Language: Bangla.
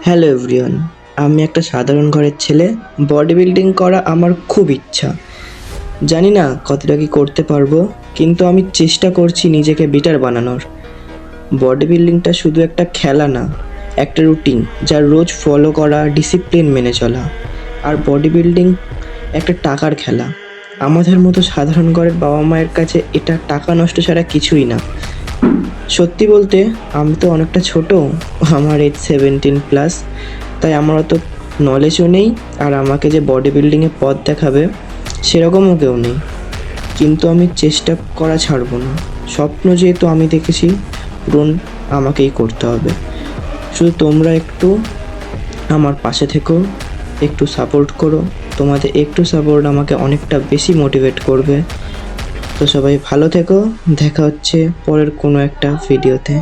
হ্যালো এভরিওয়ান, আমি একটা সাধারণ ঘরের ছেলে। বডি বিল্ডিং করা আমার খুব ইচ্ছা। জানি না কতটা কি করতে পারবো, কিন্তু আমি চেষ্টা করছি নিজেকে বেটার বানানোর। বডি বিল্ডিংটা শুধু একটা খেলা না, একটা রুটিন যা রোজ ফলো করা, ডিসিপ্লিন মেনে চলা। আর বডি বিল্ডিং একটা টাকার খেলা। আমাদের মতো সাধারণ ঘরের বাবা মায়ের কাছে এটা টাকা নষ্ট ছাড়া কিছুই না। সত্যি বলতে আমি তো অনেকটা ছোট, আমার এজ 17+। তাই আমার অত নলেজও নেই, আর আমাকে যে বডি বিল্ডিংয়ে পথ দেখাবে সেরকমও কেউ নেই। কিন্তু আমি চেষ্টা করা ছাড়বো না। স্বপ্ন যেহেতু আমি দেখেছি, পূরণ আমাকেই করতে হবে। শুধু তোমরা একটু আমার পাশে থেকো, একটু সাপোর্ট করো। তোমাদের একটু সাপোর্ট আমাকে অনেকটা বেশি মোটিভেট করবে। তো সবাই ভালো থেকো, দেখা হচ্ছে পরের কোনো একটা ভিডিওতে।